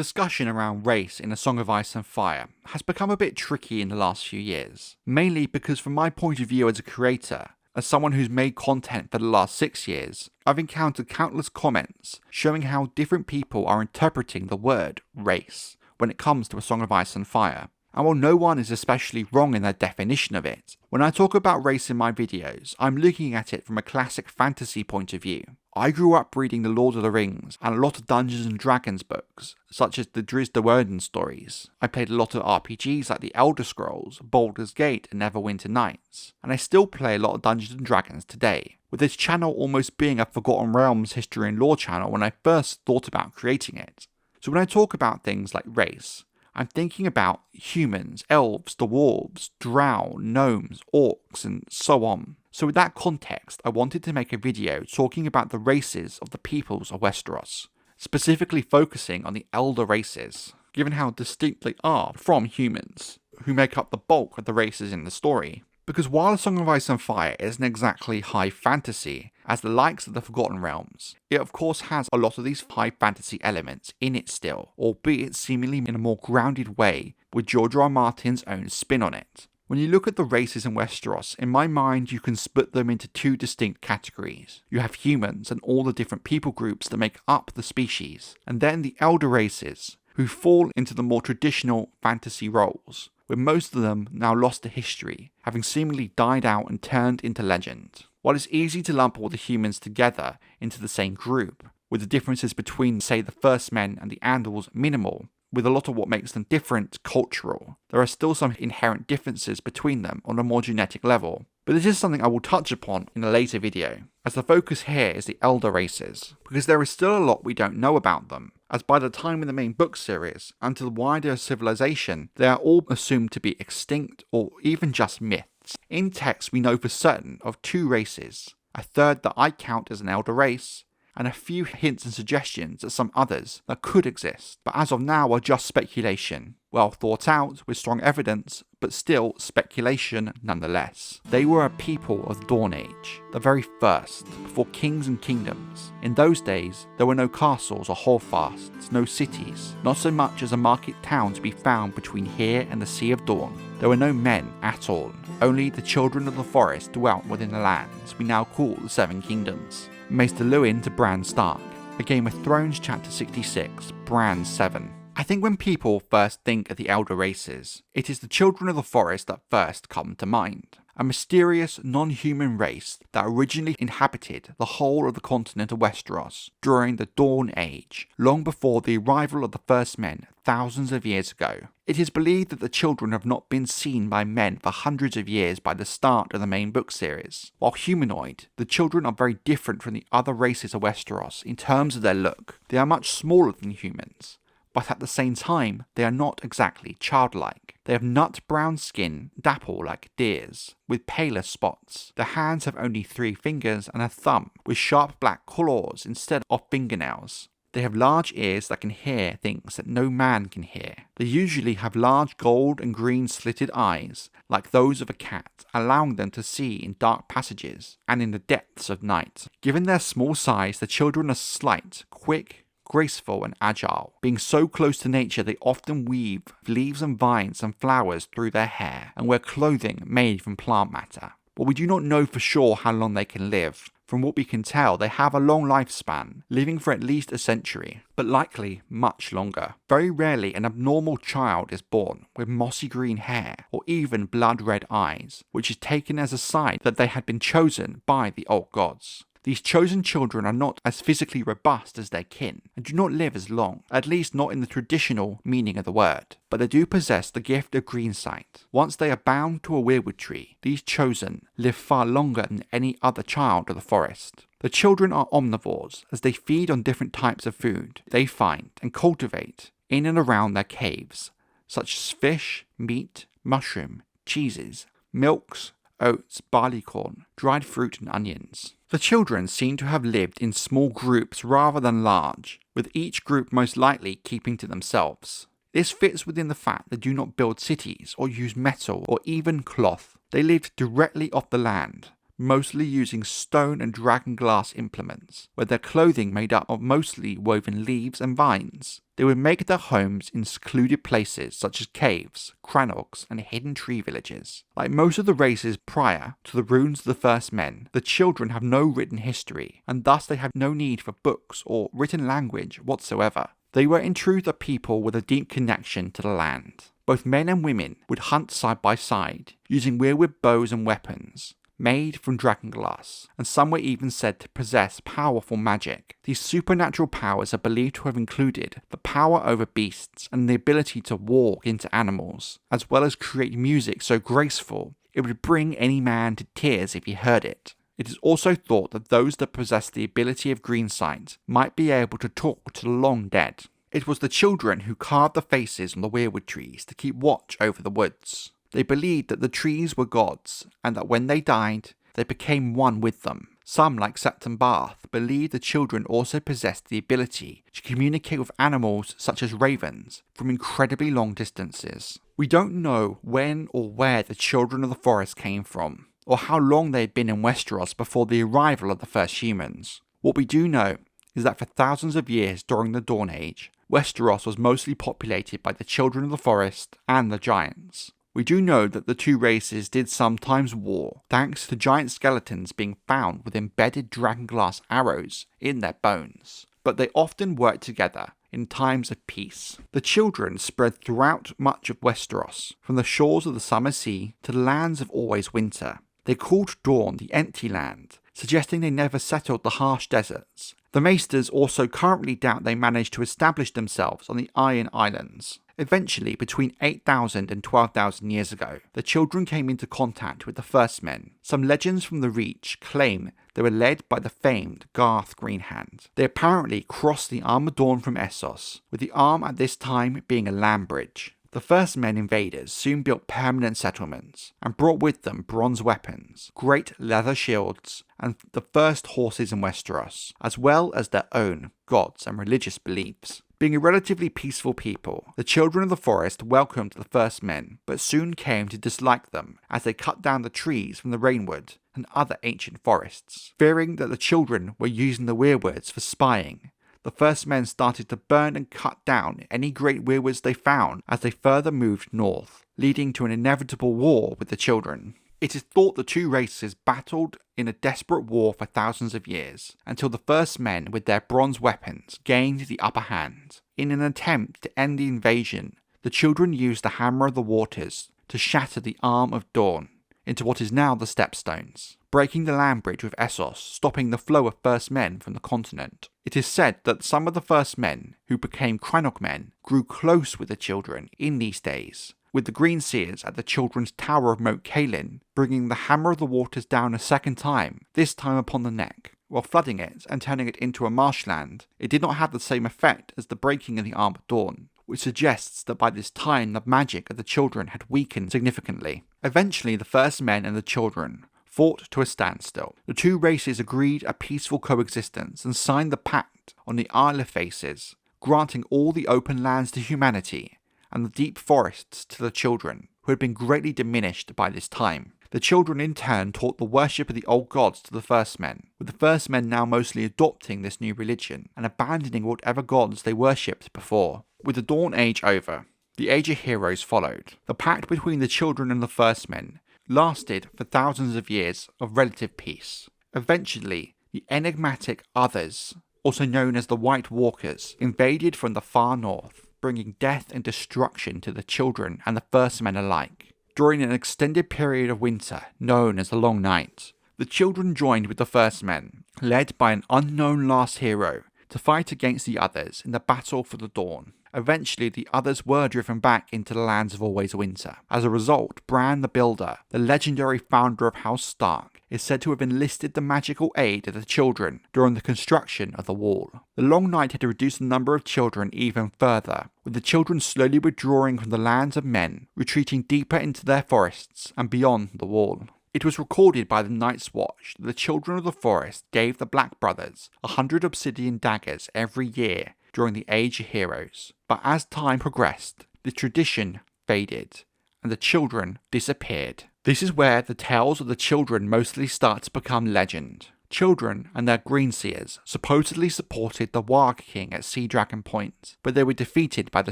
discussion around race in A Song of Ice and Fire has become a bit tricky in the last few years, mainly because from my point of view as a creator, as someone who's made content for the last 6 years, I've encountered countless comments showing how different people are interpreting the word race when it comes to A Song of Ice and Fire. And while no one is especially wrong in their definition of it, when I talk about race in my videos, I'm looking at it from a classic fantasy point of view. I grew up reading The Lord of the Rings and a lot of Dungeons and Dragons books, such as the Drizzt Do'Urden stories. I played a lot of RPGs like The Elder Scrolls, Baldur's Gate and Neverwinter Nights, and I still play a lot of Dungeons and Dragons today, with this channel almost being a Forgotten Realms history and lore channel when I first thought about creating it. So when I talk about things like race, I'm thinking about humans, elves, dwarves, drow, gnomes, orcs, and so on. So with that context, I wanted to make a video talking about the races of the peoples of Westeros, specifically focusing on the elder races, given how distinct they are from humans, who make up the bulk of the races in the story. Because while A Song of Ice and Fire isn't exactly high fantasy, as the likes of the Forgotten Realms, it of course has a lot of these high fantasy elements in it still, albeit seemingly in a more grounded way, with George R. R. Martin's own spin on it. When you look at the races in Westeros, in my mind you can split them into two distinct categories. You have humans and all the different people groups that make up the species, and then the elder races, who fall into the more traditional fantasy roles, with most of them now lost to history, having seemingly died out and turned into legend. While it's easy to lump all the humans together into the same group, with the differences between, say, the First Men and the Andals minimal, with a lot of what makes them different cultural, there are still some inherent differences between them on a more genetic level. But this is something I will touch upon in a later video, as the focus here is the elder races, because there is still a lot we don't know about them, as by the time in the main book series, and to the wider civilization, they are all assumed to be extinct or even just myths. In text we know for certain of 2 races, a third that I count as an elder race, and a few hints and suggestions at some others that could exist, but as of now are just speculation. Well thought out, with strong evidence, but still speculation nonetheless. They were a people of the Dawn Age, the very first, before kings and kingdoms. In those days, there were no castles or holdfasts, no cities, not so much as a market town to be found between here and the Sea of Dawn. There were no men at all, only the Children of the Forest dwelt within the lands we now call the Seven Kingdoms. Maester Luwin to Bran Stark, A Game of Thrones chapter 66, Bran 7. I think when people first think of the elder races, it is the Children of the Forest that first come to mind. A mysterious, non-human race that originally inhabited the whole of the continent of Westeros during the Dawn Age, long before the arrival of the First Men thousands of years ago. It is believed that the children have not been seen by men for hundreds of years by the start of the main book series. While humanoid, the children are very different from the other races of Westeros in terms of their look. They are much smaller than humans, but at the same time, they are not exactly childlike. They have nut brown skin, dapple like deers, with paler spots. Their hands have only 3 fingers and a thumb, with sharp black claws instead of fingernails. They have large ears that can hear things that no man can hear. They usually have large gold and green slitted eyes, like those of a cat, allowing them to see in dark passages and in the depths of night. Given their small size, the children are slight, quick, graceful and agile. Being so close to nature, they often weave leaves and vines and flowers through their hair and wear clothing made from plant matter. But we do not know for sure how long they can live. From what we can tell, they have a long lifespan, living for at least a century, but likely much longer. Very rarely an abnormal child is born with mossy green hair or even blood red eyes, which is taken as a sign that they had been chosen by the old gods. These chosen children are not as physically robust as their kin, and do not live as long, at least not in the traditional meaning of the word, but they do possess the gift of green sight. Once they are bound to a weirwood tree, these chosen live far longer than any other child of the forest. The children are omnivores, as they feed on different types of food they find and cultivate in and around their caves, such as fish, meat, mushroom, cheeses, milks, oats, barley corn, dried fruit and onions. The children seem to have lived in small groups rather than large, with each group most likely keeping to themselves. This fits within the fact they do not build cities or use metal or even cloth. They lived directly off the land, mostly using stone and dragon glass implements, with their clothing made up of mostly woven leaves and vines. They would make their homes in secluded places such as caves, crannogs, and hidden tree villages. Like most of the races prior to the ruins of the first men, the children have no written history, and thus they have no need for books or written language whatsoever. They were in truth a people with a deep connection to the land. Both men and women would hunt side by side, using weirwood bows and weapons made from dragonglass, and some were even said to possess powerful magic. These supernatural powers are believed to have included the power over beasts and the ability to walk into animals, as well as create music so graceful it would bring any man to tears if he heard it. It is also thought that those that possess the ability of green sight might be able to talk to the long dead. It was the children who carved the faces on the weirwood trees to keep watch over the woods. They believed that the trees were gods, and that when they died, they became one with them. Some, like Septon Bath, believed the children also possessed the ability to communicate with animals such as ravens from incredibly long distances. We don't know when or where the Children of the Forest came from, or how long they had been in Westeros before the arrival of the first humans. What we do know is that for thousands of years during the Dawn Age, Westeros was mostly populated by the Children of the Forest and the Giants. We do know that the two races did sometimes war, thanks to giant skeletons being found with embedded dragonglass arrows in their bones, but they often worked together in times of peace. The children spread throughout much of Westeros, from the shores of the summer sea to the lands of always winter. They called Dawn the Empty Land, suggesting they never settled the harsh deserts. The Maesters also currently doubt they managed to establish themselves on the Iron Islands. Eventually, between 8,000 and 12,000 years ago, the children came into contact with the First Men. Some legends from the Reach claim they were led by the famed Garth Greenhand. They apparently crossed the Arm of Dawn from Essos, with the Arm at this time being a land bridge. The First Men invaders soon built permanent settlements, and brought with them bronze weapons, great leather shields, and the first horses in Westeros, as well as their own gods and religious beliefs. Being a relatively peaceful people, the Children of the Forest welcomed the First Men, but soon came to dislike them as they cut down the trees from the Rainwood and other ancient forests. Fearing that the children were using the weirwoods for spying, the First Men started to burn and cut down any great weirwoods they found as they further moved north, leading to an inevitable war with the children. It is thought the two races battled in a desperate war for thousands of years, until the First Men with their bronze weapons gained the upper hand. In an attempt to end the invasion, the children used the Hammer of the Waters to shatter the Arm of Dawn into what is now the Stepstones, breaking the land bridge with Essos, stopping the flow of First Men from the continent. It is said that some of the First Men, who became Crannog men, grew close with the children in these days, with the Greenseers at the children's Tower of Moat Cailin bringing the Hammer of the Waters down a second time, this time upon the neck. While flooding it and turning it into a marshland, it did not have the same effect as the breaking of the Arm of Dawn, which suggests that by this time the magic of the children had weakened significantly. Eventually the First Men and the children fought to a standstill. The two races agreed a peaceful coexistence and signed the pact on the Isle of Faces, granting all the open lands to humanity and the deep forests to the children, who had been greatly diminished by this time. The children in turn taught the worship of the old gods to the First Men, with the First Men now mostly adopting this new religion and abandoning whatever gods they worshipped before. With the Dawn Age over, the Age of Heroes followed. The pact between the children and the First Men lasted for thousands of years of relative peace. Eventually, the enigmatic Others, also known as the White Walkers, invaded from the far north, bringing death and destruction to the children and the First Men alike. During an extended period of winter, known as the Long Night, the children joined with the First Men, led by an unknown last hero, to fight against the Others in the battle for the Dawn. Eventually, the Others were driven back into the lands of always winter. As a result, Bran the Builder, the legendary founder of House Stark, is said to have enlisted the magical aid of the children during the construction of the wall. The Long Night had reduced the number of children even further, with the children slowly withdrawing from the lands of men, retreating deeper into their forests and beyond the wall. It was recorded by the Night's Watch that the Children of the Forest gave the Black Brothers 100 obsidian daggers every year during the Age of Heroes, but as time progressed, the tradition faded, and the children disappeared. This is where the tales of the children mostly start to become legend. Children and their Greenseers supposedly supported the Warg King at Sea Dragon Point, but they were defeated by the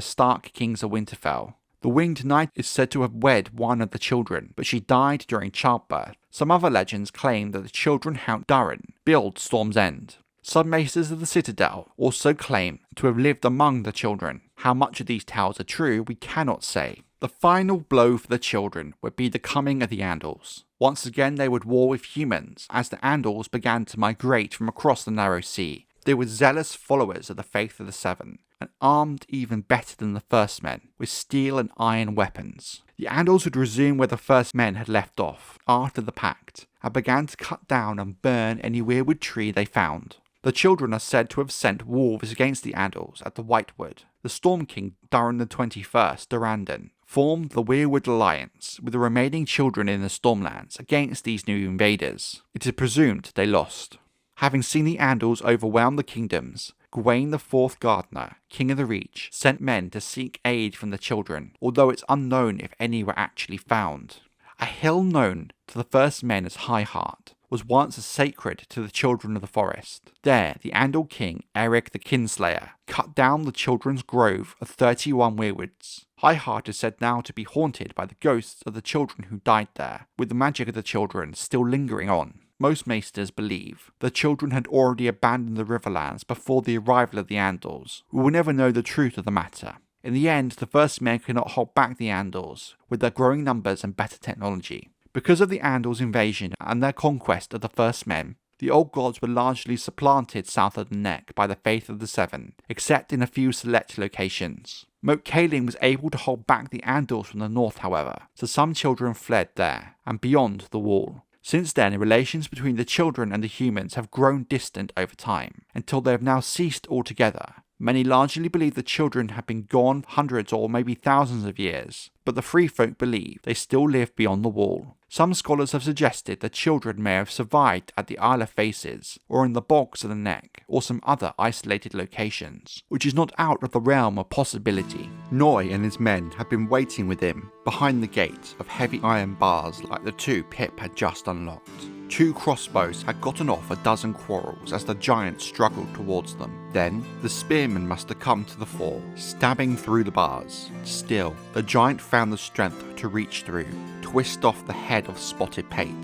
Stark Kings of Winterfell. The Winged Knight is said to have wed one of the children, but she died during childbirth. Some other legends claim that the children helped Durin build Storm's End. Some maesters of the Citadel also claim to have lived among the children. How much of these tales are true, we cannot say. The final blow for the children would be the coming of the Andals. Once again they would war with humans as the Andals began to migrate from across the Narrow Sea. They were zealous followers of the Faith of the Seven, and armed even better than the First Men, with steel and iron weapons. The Andals would resume where the First Men had left off, after the Pact, and began to cut down and burn any weirwood tree they found. The children are said to have sent wolves against the Andals at the Whitewood. The Storm King, Durin the 21st, Durrandon, formed the Weirwood Alliance with the remaining children in the Stormlands against these new invaders. It is presumed they lost. Having seen the Andals overwhelm the kingdoms, Gawain the Fourth Gardener, King of the Reach, sent men to seek aid from the children, although it's unknown if any were actually found. A hill known to the first men as High Heart was once sacred to the Children of the Forest. There, the Andal King, Eric the Kinslayer, cut down the children's grove of 31 weirwoods. High Heart is said now to be haunted by the ghosts of the children who died there, with the magic of the children still lingering on. Most maesters believe the children had already abandoned the Riverlands before the arrival of the Andals. We will never know the truth of the matter. In the end, the First Men cannot hold back the Andals, with their growing numbers and better technology. Because of the Andals' invasion and their conquest of the First Men, the old gods were largely supplanted south of the Neck by the Faith of the Seven, except in a few select locations. Moat Cailin was able to hold back the Andals from the north, however, so some children fled there, and beyond the wall. Since then, relations between the children and the humans have grown distant over time, until they have now ceased altogether. Many largely believe the children have been gone hundreds or maybe thousands of years, but the free folk believe they still live beyond the wall. Some scholars have suggested the children may have survived at the Isle of Faces, or in the bogs of the Neck, or some other isolated locations, which is not out of the realm of possibility. Noy and his men had been waiting with him behind the gate of heavy iron bars like the two Pip had just unlocked. 2 crossbows had gotten off a dozen quarrels as the giant struggled towards them. Then, the spearmen must have come to the fore, stabbing through the bars. Still, the giant found the strength to reach through, twist off the head of Spotted Pate,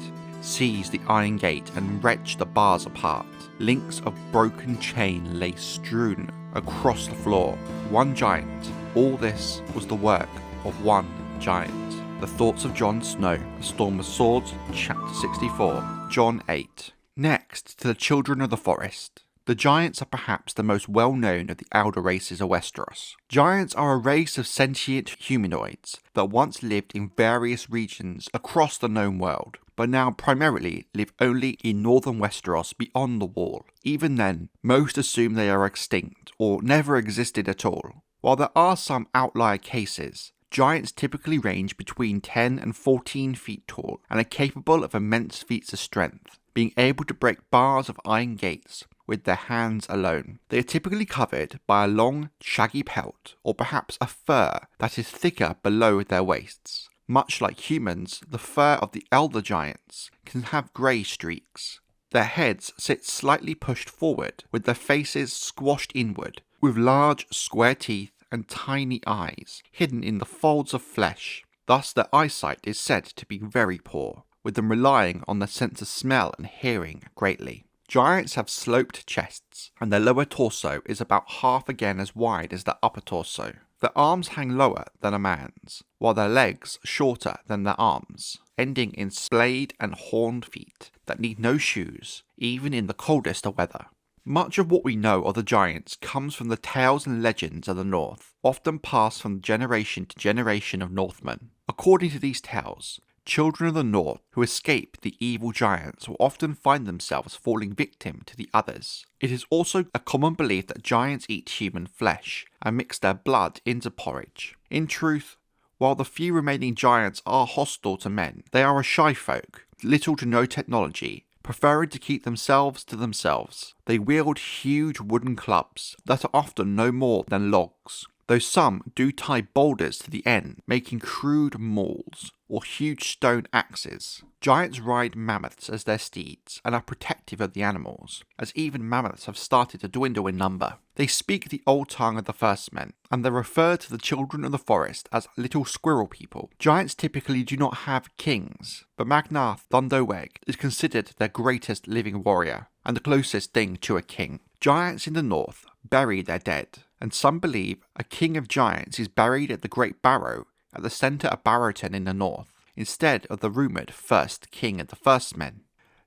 seize the iron gate and wrench the bars apart. Links of broken chain lay strewn across the floor. One giant. All this was the work of one giant. The Thoughts of Jon Snow, The Storm of Swords, Chapter 64, Jon 8. Next to the Children of the Forest. The Giants are perhaps the most well-known of the elder races of Westeros. Giants are a race of sentient humanoids that once lived in various regions across the known world, but now primarily live only in northern Westeros beyond the Wall. Even then, most assume they are extinct or never existed at all. While there are some outlier cases, giants typically range between 10 and 14 feet tall and are capable of immense feats of strength, being able to break bars of iron gates with their hands alone. They are typically covered by a long, shaggy pelt, or perhaps a fur that is thicker below their waists. Much like humans, the fur of the elder giants can have grey streaks. Their heads sit slightly pushed forward, with their faces squashed inward, with large, square teeth and tiny eyes hidden in the folds of flesh. Thus their eyesight is said to be very poor, with them relying on their sense of smell and hearing greatly. Giants have sloped chests, and their lower torso is about half again as wide as their upper torso. Their arms hang lower than a man's, while their legs shorter than their arms, ending in splayed and horned feet that need no shoes, even in the coldest of weather. Much of what we know of the giants comes from the tales and legends of the North, often passed from generation to generation of Northmen. According to these tales, children of the North who escape the evil giants will often find themselves falling victim to the others. It is also a common belief that giants eat human flesh and mix their blood into porridge. In truth, while the few remaining giants are hostile to men, they are a shy folk, little to no technology, preferring to keep themselves to themselves. They wield huge wooden clubs that are often no more than logs. though some do tie boulders to the end, making crude mauls or huge stone axes. Giants ride mammoths as their steeds and are protective of the animals, as even mammoths have started to dwindle in number. They speak the old tongue of the first men, and they refer to the children of the forest as little squirrel people. Giants typically do not have kings, but Magnar Thunderweg is considered their greatest living warrior, and the closest thing to a king. Giants in the north bury their dead, and some believe a king of giants is buried at the Great Barrow at the centre of Barrowton in the north, instead of the rumoured first king of the first men.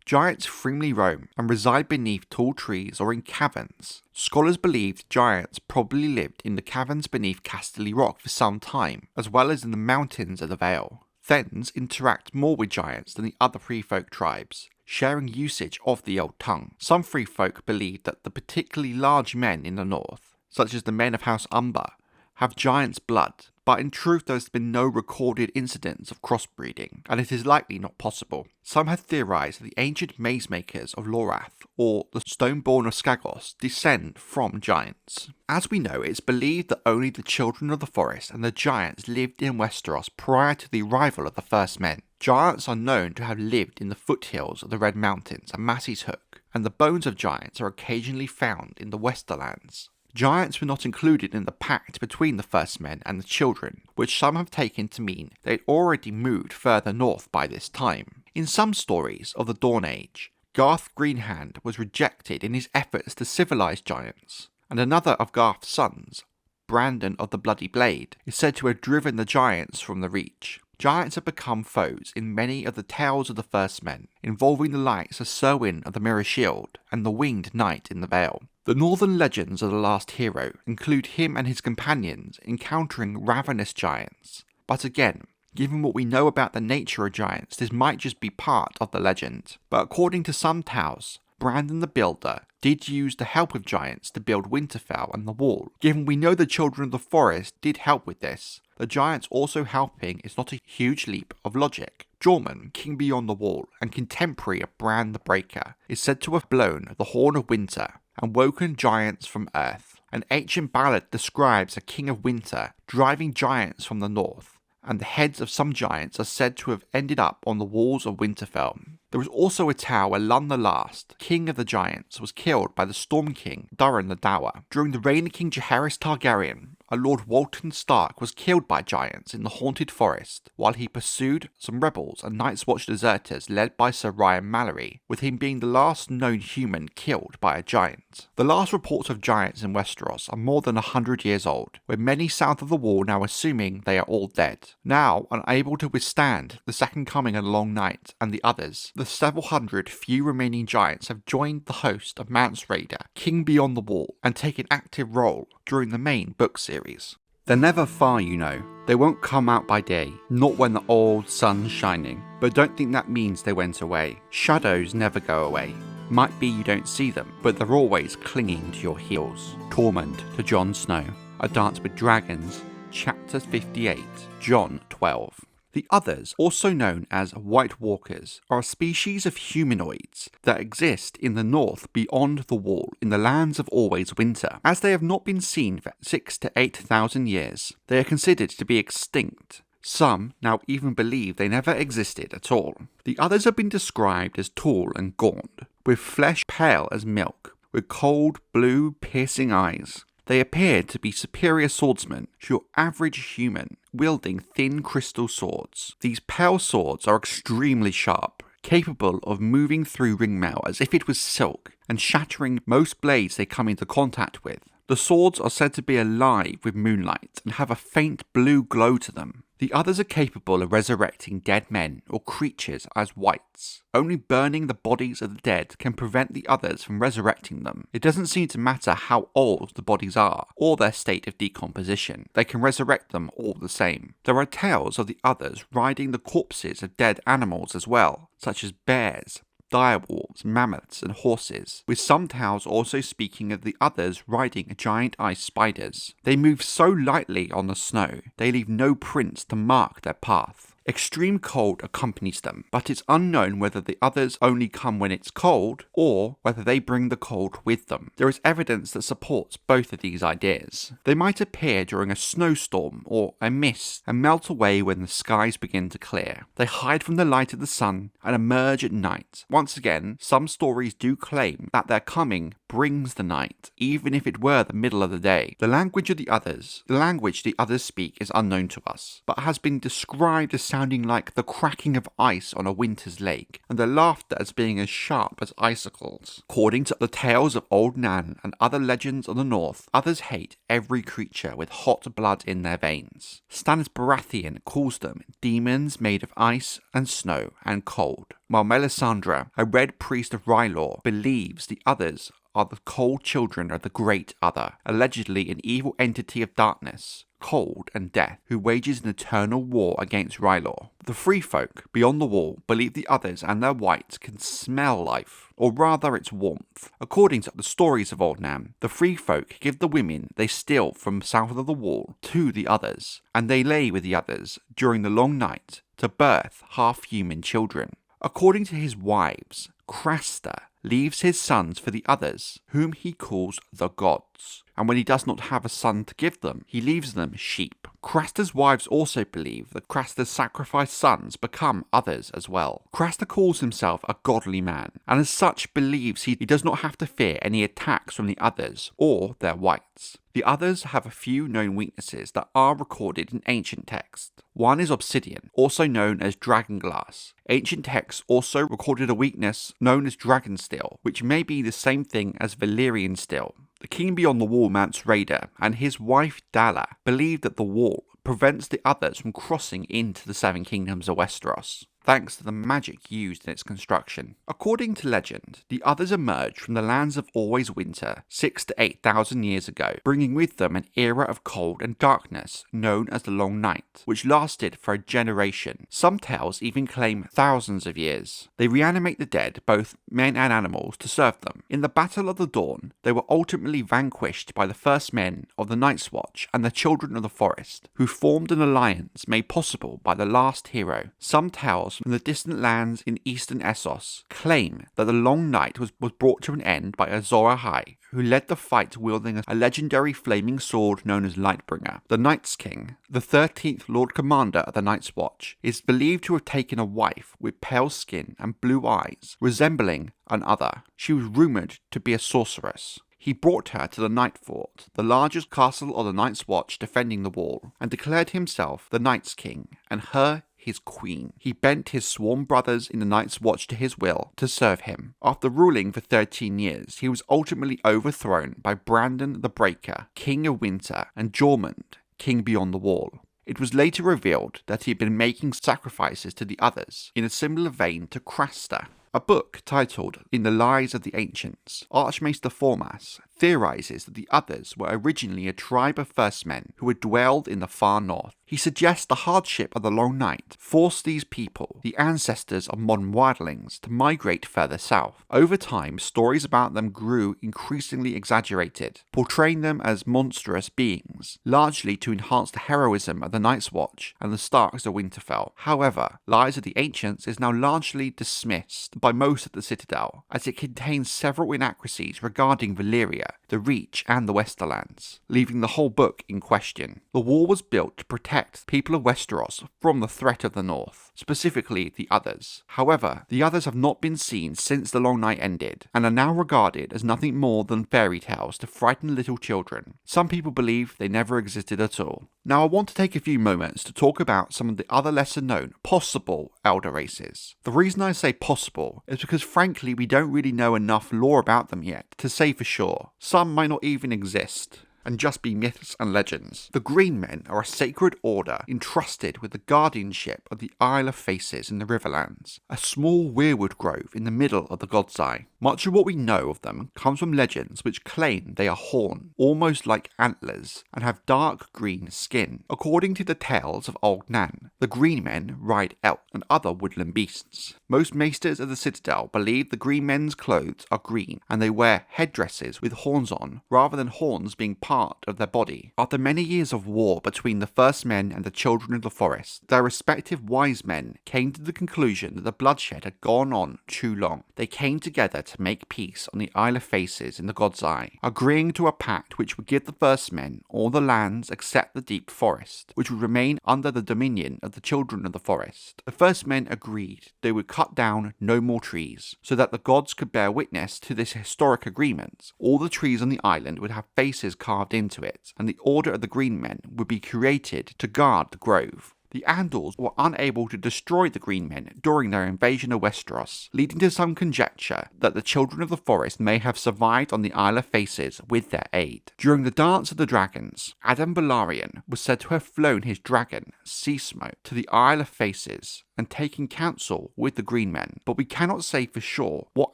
Giants freely roam and reside beneath tall trees or in caverns. Scholars believe giants probably lived in the caverns beneath Casterly Rock for some time, as well as in the mountains of the Vale. Thens interact more with giants than the other free folk tribes, sharing usage of the old tongue. Some free folk believe that the particularly large men in the north, such as the men of House Umber, have giant's blood, but in truth there has been no recorded incidents of crossbreeding, and it is likely not possible. Some have theorised that the ancient maze makers of Lorath, or the Stoneborn of Skagos, descend from giants. As we know, it is believed that only the Children of the Forest and the giants lived in Westeros prior to the arrival of the first men. Giants are known to have lived in the foothills of the Red Mountains and Massey's Hook, and the bones of giants are occasionally found in the Westerlands. Giants were not included in the pact between the first men and the children, which some have taken to mean they had already moved further north by this time. In some stories of the Dawn Age, Garth Greenhand was rejected in his efforts to civilize giants, and another of Garth's sons, Brandon of the Bloody Blade, is said to have driven the giants from the Reach. Giants have become foes in many of the tales of the first men, involving the likes of Serwyn of the Mirror Shield and the Winged Knight in the Vale. The northern legends of the last hero include him and his companions encountering ravenous giants, but again, given what we know about the nature of giants, this might just be part of the legend. But according to some tales, Brandon the Builder did use the help of giants to build Winterfell and the Wall. Given we know the Children of the Forest did help with this, the giants also helping is not a huge leap of logic. Jormund, king beyond the Wall and contemporary of Bran the Breaker, is said to have blown the Horn of Winter and woken giants from earth. An ancient ballad describes a king of winter driving giants from the north, and the heads of some giants are said to have ended up on the walls of Winterfell. There was also a tale where Lun the Last, king of the giants, was killed by the Storm King, Durin the Dour. During the reign of King Jaehaerys Targaryen, a Lord Walton Stark was killed by giants in the Haunted Forest, while he pursued some rebels and Night's Watch deserters led by Sir Ryan Mallory, with him being the last known human killed by a giant. The last reports of giants in Westeros are more than 100 years old, with many south of the Wall now assuming they are all dead. Now, unable to withstand the Second Coming of the Long Night and the others, the several hundred few remaining giants have joined the host of Mance Rayder, King Beyond the Wall, and taken active role during the main book series. They're never far, you know. They won't come out by day, not when the old sun's shining. But don't think that means they went away. Shadows never go away. Might be you don't see them, but they're always clinging to your heels. Tormund to Jon Snow. A Dance with Dragons, Chapter 58, Jon 12. The others, also known as White Walkers, are a species of humanoids that exist in the north beyond the Wall in the lands of Always Winter. As they have not been seen for 6,000 to 8,000 years, they are considered to be extinct. Some now even believe they never existed at all. The others have been described as tall and gaunt, with flesh pale as milk, with cold, blue, piercing eyes. They appear to be superior swordsmen to your average human, wielding thin crystal swords. These pale swords are extremely sharp, capable of moving through ringmail as if it was silk, and shattering most blades they come into contact with. The swords are said to be alive with moonlight and have a faint blue glow to them. The others are capable of resurrecting dead men or creatures as wights. Only burning the bodies of the dead can prevent the others from resurrecting them. It doesn't seem to matter how old the bodies are or their state of decomposition. They can resurrect them all the same. There are tales of the others riding the corpses of dead animals as well, such as bears, direwolves, mammoths, and horses, with some tales also speaking of the others riding giant ice spiders. They move so lightly on the snow, they leave no prints to mark their path. Extreme cold accompanies them, but it's unknown whether the others only come when it's cold, or whether they bring the cold with them. There is evidence that supports both of these ideas. They might appear during a snowstorm or a mist and melt away when the skies begin to clear. They hide from the light of the sun and emerge at night. Once again, some stories do claim that their coming brings the night, even if it were the middle of the day. The language the others speak is unknown to us, but has been described as sounding like the cracking of ice on a winter's lake, and their laughter as being as sharp as icicles. According to the tales of Old Nan and other legends of the north, others hate every creature with hot blood in their veins. Stannis Baratheon calls them demons made of ice and snow and cold, while Melisandre, a red priest of R'hllor, believes the others are the cold children of the Great Other, allegedly an evil entity of darkness, cold, and death, who wages an eternal war against R'hllor. The free folk beyond the wall believe the others and their whites can smell life, or rather its warmth. According to the stories of Old Nan, the free folk give the women they steal from south of the wall to the others, and they lay with the others during the long night to birth half-human children. According to his wives, Craster leaves his sons for the others, whom he calls the gods, and when he does not have a son to give them, he leaves them sheep. Craster's wives also believe that Craster's sacrificed sons become others as well. Craster calls himself a godly man, and as such believes he does not have to fear any attacks from the others or their whites. The others have a few known weaknesses that are recorded in ancient texts. One is obsidian, also known as dragonglass. Ancient texts also recorded a weakness known as dragon steel, which may be the same thing as Valyrian steel. The king beyond the wall, Mance Rayder, and his wife Dalla believe that the wall prevents the others from crossing into the Seven Kingdoms of Westeros, thanks to the magic used in its construction. According to legend, the others emerged from the lands of Always Winter 6,000 to 8,000 years ago, bringing with them an era of cold and darkness known as the Long Night, which lasted for a generation. Some tales even claim thousands of years. They reanimate the dead, both men and animals, to serve them. In the Battle of the Dawn, they were ultimately vanquished by the first men of the Night's Watch and the Children of the Forest, who formed an alliance made possible by the last hero. Some tales from the distant lands in eastern Essos claim that the Long Night was brought to an end by Azor Ahai, who led the fight wielding a legendary flaming sword known as Lightbringer. The Night's King, the 13th Lord Commander of the Night's Watch, is believed to have taken a wife with pale skin and blue eyes, resembling an other. She was rumoured to be a sorceress. He brought her to the Night Fort, the largest castle of the Night's Watch defending the wall, and declared himself the Night's King, and her his queen. He bent his sworn brothers in the Night's Watch to his will to serve him. After ruling for 13 years, he was ultimately overthrown by Brandon the Breaker, King of Winter, and Jormund, King Beyond the Wall. It was later revealed that he had been making sacrifices to the others, in a similar vein to Craster. A book titled In the Lies of the Ancients, Archmaester Formas theorizes that the others were originally a tribe of first men who had dwelled in the far north. He suggests the hardship of the Long Night forced these people, the ancestors of modern wildlings, to migrate further south. Over time, stories about them grew increasingly exaggerated, portraying them as monstrous beings, largely to enhance the heroism of the Night's Watch and the Starks of Winterfell. However, Lies of the Ancients is now largely dismissed by most of the Citadel, as it contains several inaccuracies regarding Valyria, the Reach, and the Westerlands, leaving the whole book in question. The wall was built to protect the people of Westeros from the threat of the North, specifically the Others. However, the Others have not been seen since the Long Night ended, and are now regarded as nothing more than fairy tales to frighten little children. Some people believe they never existed at all. Now I want to take a few moments to talk about some of the other lesser known possible Elder races. The reason I say possible is because frankly we don't really know enough lore about them yet to say for sure. Some might not even exist and just be myths and legends. The Green Men are a sacred order entrusted with the guardianship of the Isle of Faces in the Riverlands, a small weirwood grove in the middle of the God's Eye. Much of what we know of them comes from legends which claim they are horned, almost like antlers, and have dark green skin. According to the tales of Old Nan, the Green Men ride elk and other woodland beasts. Most maesters of the Citadel believe the Green Men's clothes are green, and they wear headdresses with horns on, rather than horns being part of their body. After many years of war between the First Men and the Children of the Forest, their respective wise men came to the conclusion that the bloodshed had gone on too long. They came together to make peace on the Isle of Faces in the God's Eye, agreeing to a pact which would give the First Men all the lands except the deep forest, which would remain under the dominion of the Children of the Forest. The First Men agreed they would cut down no more trees, so that the gods could bear witness to this historic agreement. All the trees on the island would have faces carved into it, and the Order of the Green Men would be created to guard the grove. The Andals were unable to destroy the Green Men during their invasion of Westeros, leading to some conjecture that the Children of the Forest may have survived on the Isle of Faces with their aid. During the Dance of the Dragons, Adam Velaryon was said to have flown his dragon, Sea Smoke, to the Isle of Faces and taking counsel with the Green Men, but we cannot say for sure what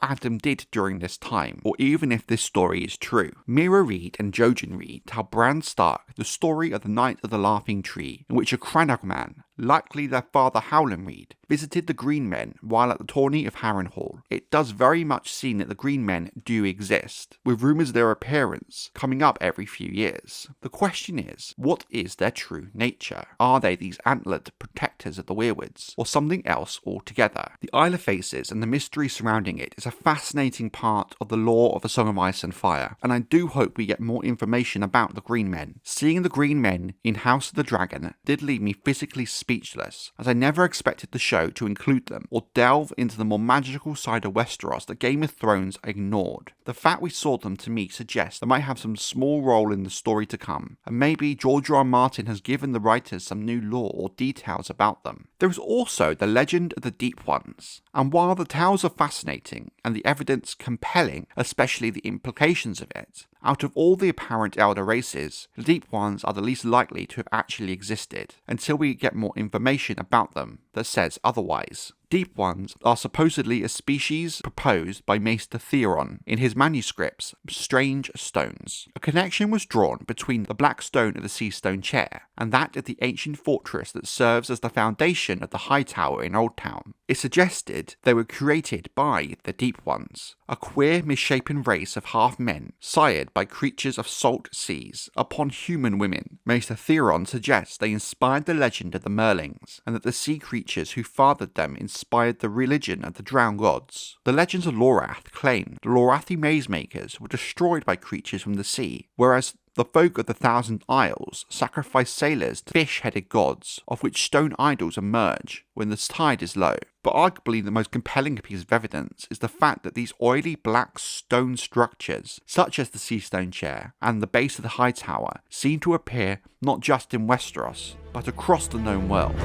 Adam did during this time, or even if this story is true. Mira Reed and Jojen Reed tell Bran Stark the story of the Night of the Laughing Tree, in which a Crannog man, likely their father Howland Reed, visited the Green Men while at the tourney of Harrenhal. It does very much seem that the Green Men do exist, with rumours of their appearance coming up every few years. The question is, what is their true nature? Are they these antlered protectors of the Weirwoods, or something else altogether? The Isle of Faces and the mystery surrounding it is a fascinating part of the lore of A Song of Ice and Fire, and I do hope we get more information about the Green Men. Seeing the Green Men in House of the Dragon did leave me physically speechless, as I never expected the show to include them or delve into the more magical side of Westeros that Game of Thrones ignored. The fact we saw them to me suggests they might have some small role in the story to come, and maybe George R. R. Martin has given the writers some new lore or details about them. There is also the legend of the Deep Ones, and while the tales are fascinating and the evidence compelling, especially the implications of it, out of all the apparent elder races, the Deep Ones are the least likely to have actually existed, until we get more information about them that says otherwise. Deep Ones are supposedly a species proposed by Maester Theron in his manuscripts Strange Stones. A connection was drawn between the black stone of the Sea Stone Chair and that of the ancient fortress that serves as the foundation of the High Tower in Old Town. It suggested they were created by the Deep Ones, a queer, misshapen race of half-men, sired by creatures of salt seas upon human women. Maester Theron suggests they inspired the legend of the Merlings, and that the sea creatures who fathered them inspired the religion of the drowned gods. The legends of Lorath claim the Lorathi maze-makers were destroyed by creatures from the sea, whereas the folk of the Thousand Isles sacrifice sailors to fish-headed gods, of which stone idols emerge when the tide is low. But arguably the most compelling piece of evidence is the fact that these oily black stone structures, such as the Sea Stone Chair and the base of the High Tower, seem to appear not just in Westeros, but across the known world.